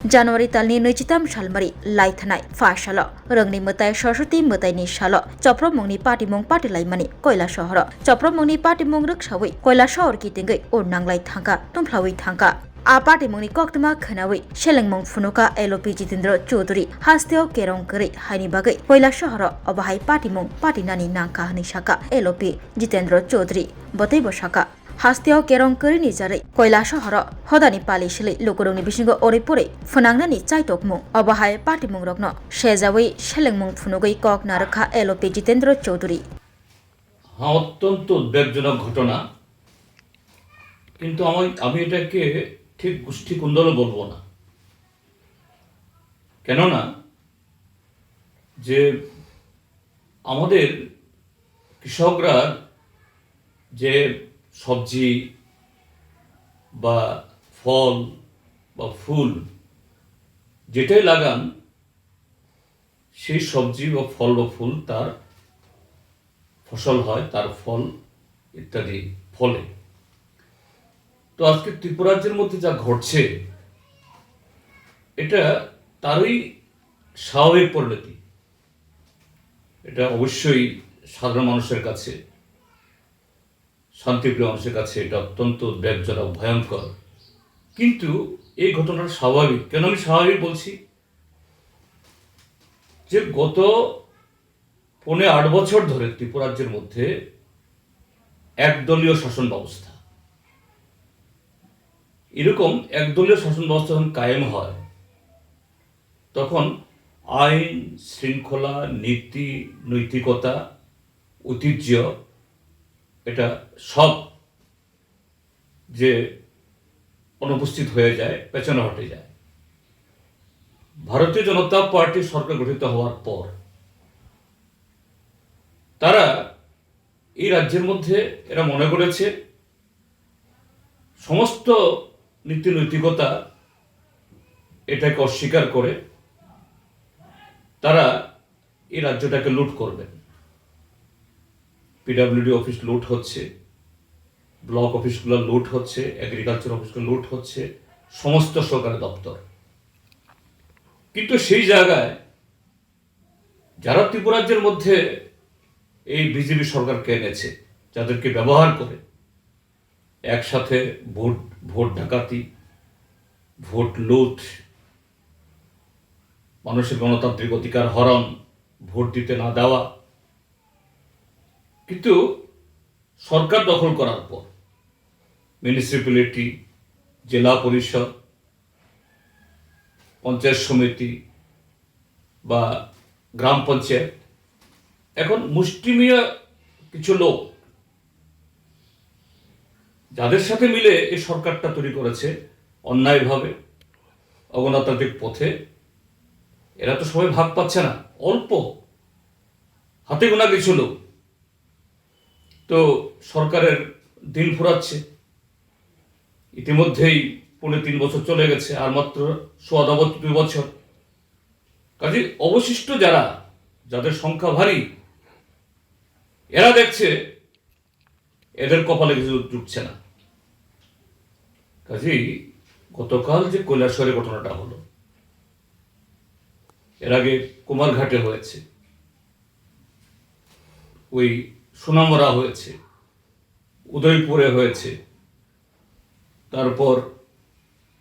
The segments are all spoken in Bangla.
January talni nuchitam shalmari laithanai fashalo rangni mutai saraswati mutai ni shalo chopromongni patimong patilaimani koila shahara chopromongni patimong ruksawi koila shahar ki tingai ornanglai thangka tumplawi thangka a patimongni koktama khanawi shelengmong funuka LOP Jitendra Chaudhary hasteo kerong kari haini bagai koila shahara obahai patimong patinani nangka hani shaka LOP Jitendra Chaudhary botai bosaka Hasteo kerong kari ni jari koila shahara hodani pali shili lukurungni bisingo oripure funangnani chaitokmung obahai patimung rokno shejawi shelengmung funugoi kok narakha LOP Jitendra Chaudhary অত্যন্ত উদ্বেগজনক ঘটনা, কিন্তু আমি এটাকে ঠিক গোষ্ঠী কুন্দলও বলবো না। কেননা যে আমাদের কৃষকরা যে সবজি বা ফল বা ফুল যেটাই লাগান, সেই সবজি বা ফল বা ফুল তার ফসল হয়, তার ফল ইত্যাদি ফলে। তো আজকে ত্রিপুরাজ্যের মধ্যে যা ঘটছে এটা তারই স্বাভাবিক পরিণতি। এটা অবশ্যই সাধারণ মানুষের কাছে, শান্তিপ্রিয় মানুষের কাছে এটা অত্যন্ত উদ্বেগজনক, ভয়ঙ্কর। কিন্তু এই ঘটনাটা স্বাভাবিক। কেন আমি স্বাভাবিক বলছি? যে গত 8 বছর ধরে ত্রিপুরাজ্যের মধ্যে একদলীয় শাসন ব্যবস্থা। এরকম একদলীয় শাসন ব্যবস্থা যখন কায়েম হয়, তখন আইন শৃঙ্খলা, নীতি, নৈতিকতা, ঐতিহ্য এটা সব যে অনুপস্থিত হয়ে যায়, পেছনে হটে যায়। ভারতীয় জনতা পার্টি সরকার গঠিত হওয়ার পর তারা এই রাজ্যের মধ্যে এরা মনে করেছে সমস্ত নীতি নৈতিকতা এটাকে অস্বীকার করে তারা এই রাজ্যটাকে লুট করবেন। পিডব্লিউডি অফিস লুট হচ্ছে, ব্লক অফিসগুলো লুট হচ্ছে, এগ্রিকালচার অফিসগুলো লুট হচ্ছে, সমস্ত সরকারি দপ্তর। কিন্তু সেই জায়গায় যারা ত্রিপুরাজ্যের মধ্যে এই বিজেপি সরকারকে এনেছে, যাদেরকে ব্যবহার করে একসাথে ভোট ডাকাতি, ভোট লুট, মানুষের গণতান্ত্রিক অধিকার হরণ, ভোট দিতে না দেওয়া, কিন্তু সরকার দখল করার পর মিউনিসিপ্যালিটি, জেলা পরিষদ, পঞ্চায়েত সমিতি বা গ্রাম পঞ্চায়েত, এখন মুষ্টিমেয় কিছু লোক যাদের সাথে মিলে এই সরকারটা তৈরি করেছে অন্যায়ভাবে, অগণতান্ত্রিক পথে, এরা তো সবাই ভাগ পাচ্ছে না, অল্প হাতে গোনা কিছু লোক তো সরকারের দিন ফুরাচ্ছে। ইতিমধ্যেই 3.5 বছর চলে গেছে, আর মাত্র 2 বছর। কাজে অবশিষ্ট যাদের সংখ্যা ভারী, এরা দেখছে এদের কপালে কিছু জুটছে না। কাজেই গতকাল যে কৈলাসহরের ঘটনাটা হলো, এর আগে কুমারঘাটে হয়েছে, ওই সোনামরা হয়েছে, উদয়পুরে হয়েছে, তারপর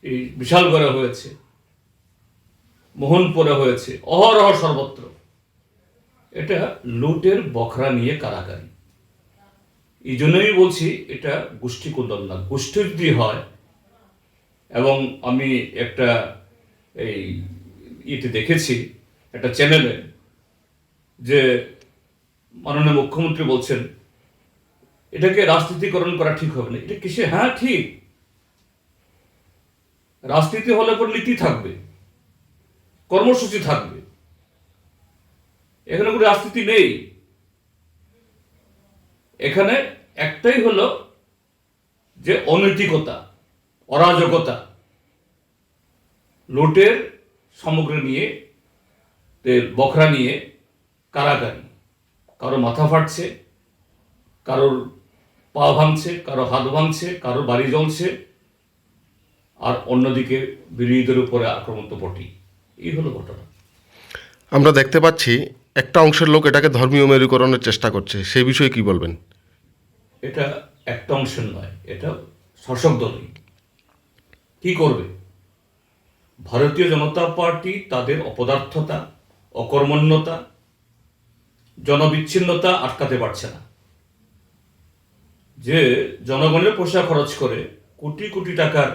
এই বিশালগড়ে হয়েছে, মোহনপুরে হয়েছে, অহরহ সর্বত্র এটা লুটের বখরা নিয়ে কারাকারি। এই জন্যই বলছি এটা গোষ্ঠী কুন্দল না। গোষ্ঠী যদি হয়, এবং আমি একটা এই ইতে দেখেছি একটা চ্যানেলে, যে মাননীয় মুখ্যমন্ত্রী বলছেন এটাকে রাজনীতিকরণ করা ঠিক হবে না। এটা কিসে? হ্যাঁ ঠিক, রাজনীতি হলে পর নীতি থাকবে, কর্মসূচি থাকবে, এখানে কোনো রাজনীতি নেই। এখানে একটাই হলো যে অনৈতিকতা, অরাজকতা, লুটের সামগ্রী নিয়ে, বখরা নিয়ে কারাকারি। কারো মাথা ফাটছে, কারোর পা ভাঙছে, কারো হাত ভাঙছে, কারোর বাড়ি জ্বলছে, আর অন্যদিকে বিরোধীদের উপরে আক্রমণ তো বটেই। এই হলো ঘটনা। আমরা দেখতে পাচ্ছি একটা অংশের লোক এটাকে ধর্মীয় মেরুকরণের চেষ্টা করছে, সেই বিষয়ে কি বলবেন? এটা একটা অংশের নয়, এটা শাসক দলই। কি করবে? ভারতীয় জনতা পার্টি তাদের অপদার্থতা, অকর্মণ্যতা, জনবিচ্ছিন্নতা আটকাতে পারছে না। যে জনগণের পয়সা খরচ করে কোটি কোটি টাকার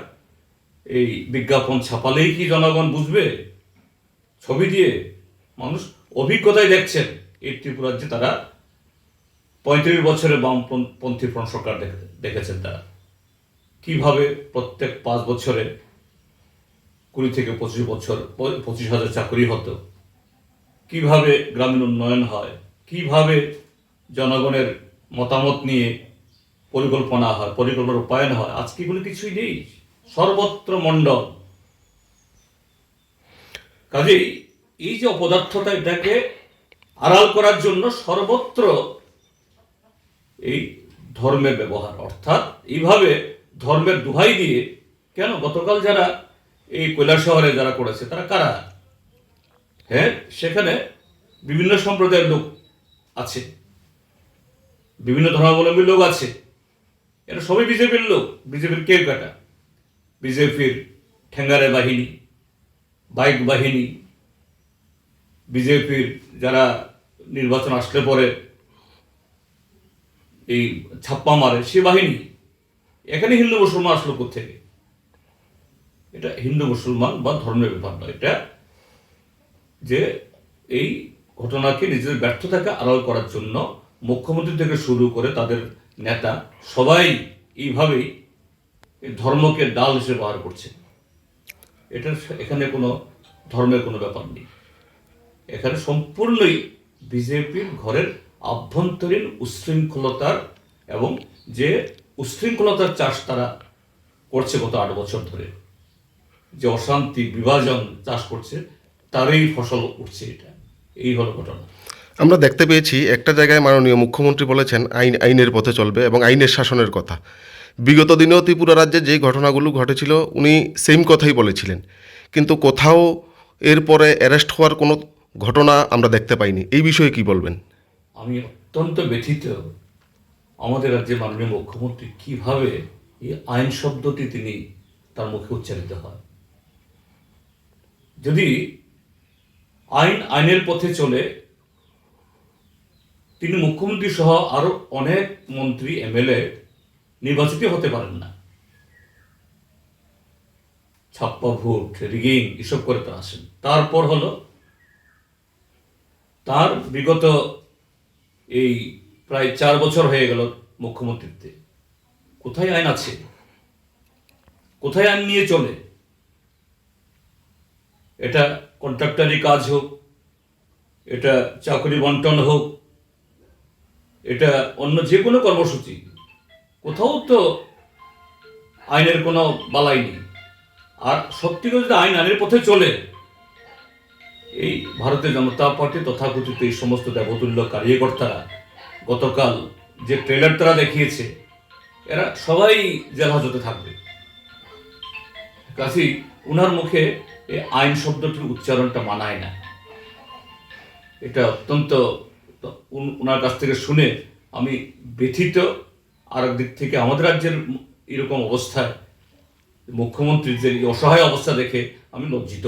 এই বিজ্ঞাপন ছাপালেই কি জনগণ বুঝবে? ছবি দিয়ে মানুষ অভিজ্ঞতায় দেখছেন এই ত্রিপুরার যে তারা 35 বছরের বামপন্থী ফ্রন্ট সরকার দেখেছেন তারা কিভাবে প্রত্যেক 5 বছরে 20 থেকে 25,000 চাকরি হতো, কিভাবে গ্রামীণ উন্নয়ন হয়, কিভাবে জনগণের মতামত নিয়ে পরিকল্পনা হয়, পরিকল্পনার রূপায়ণ হয়। আজকে এগুলো কিছুই নেই, সর্বত্র মণ্ডল। কাজেই এই যে অপদার্থতা, এটাকে আড়াল করার জন্য সর্বত্র এই ধর্মের ব্যবহার, অর্থাৎ এইভাবে ধর্মের দোহাই দিয়ে। কেন গতকাল যারা এই কৈলাসহরে যারা করেছে তারা কারা? হ্যাঁ, সেখানে বিভিন্ন সম্প্রদায়ের লোক আছে, বিভিন্ন ধর্মাবলম্বী লোক আছে, এরা সবই বিজেপির লোক। বিজেপির কেউ কাটা, বিজেপির ঠেঙ্গারে বাহিনী, বাইক বাহিনী, বিজেপির যারা নির্বাচন আসলে পরে এই ছাপ্পা মারে সে বাহিনী। এখানে হিন্দু মুসলমান আসলো কোত্থেকে? এটা হিন্দু মুসলমান বা ধর্মের ব্যাপার নয়, এটা যে এই ঘটনাকে নিজেদের ব্যর্থতাকে আড়াল করার জন্য মুখ্যমন্ত্রী থেকে শুরু করে তাদের নেতা সবাই এইভাবেই ধর্মকে ডাল হিসেবে ব্যবহার করছে। এটা এখানে কোনো ধর্মের কোনো ব্যাপার নেই, এখানে সম্পূর্ণই বিজেপির ঘরের আভ্যন্তরীণ উচ্ছৃঙ্খলতার এবং যে উচ্ছৃঙ্খলতার চাষ তারা করছে গত 8 বছর ধরে, যে অশান্তি বিভাজন চাষ করছে, তারই ফসল উঠছে। এটা এই হলো ঘটনা। আমরা দেখতে পেয়েছি একটা জায়গায় মাননীয় মুখ্যমন্ত্রী বলেছেন আইনের পথে চলবে এবং আইনের শাসনের কথা। বিগত দিনেও ত্রিপুরা রাজ্যে যে ঘটনাগুলো ঘটেছিল উনি সেম কথাই বলেছিলেন, কিন্তু কোথাও এরপরে অ্যারেস্ট হওয়ার কোনো ঘটনা আমরা দেখতে পাইনি। এই বিষয়ে কি বলবেন? আমি অত্যন্ত ব্যথিত আমাদের রাজ্যের মাননীয় মুখ্যমন্ত্রী কিভাবে এই আইন শব্দটি তিনি তার মুখে উচ্চারিত হয়। যদি আইনের পথে চলে, তিনি মুখ্যমন্ত্রী সহ আরো অনেক মন্ত্রী এমএলএ নির্বাচিত হতে পারেন না। ছাপ্পা ভোট, রিগিং এসব করে তারা আসেন। তারপর হলো তার বিগত এই প্রায় 4 বছর হয়ে গেল মুখ্যমন্ত্রীত্বে, কোথায় আইন আছে? কোথায় আইন নিয়ে চলে? এটা কন্ট্রাক্টরি কাজ হোক, এটা চাকরি বন্টন হোক, এটা অন্য যে কোনো কর্মসূচি, কোথাও তো আইনের কোনো বালাই নেই। আর সত্যিকার যদি আইনের পথে চলে, এই ভারতীয় জনতা পার্টি তথাকথিত এই সমস্ত দেবতুল্য কার্যকর্তারা গতকাল যে ট্রেলার তারা দেখিয়েছে, এরা সবাই জেল হাজতে থাকবে। কাজেই উনার মুখে এই আইন শব্দটির উচ্চারণটা মানায় না। এটা অত্যন্ত, ওনার কাছ থেকে শুনে আমি ব্যথিত। আর দিক থেকে আমাদের রাজ্যের এরকম অবস্থায় মুখ্যমন্ত্রীর যে অসহায় অবস্থা দেখে আমি লজ্জিত।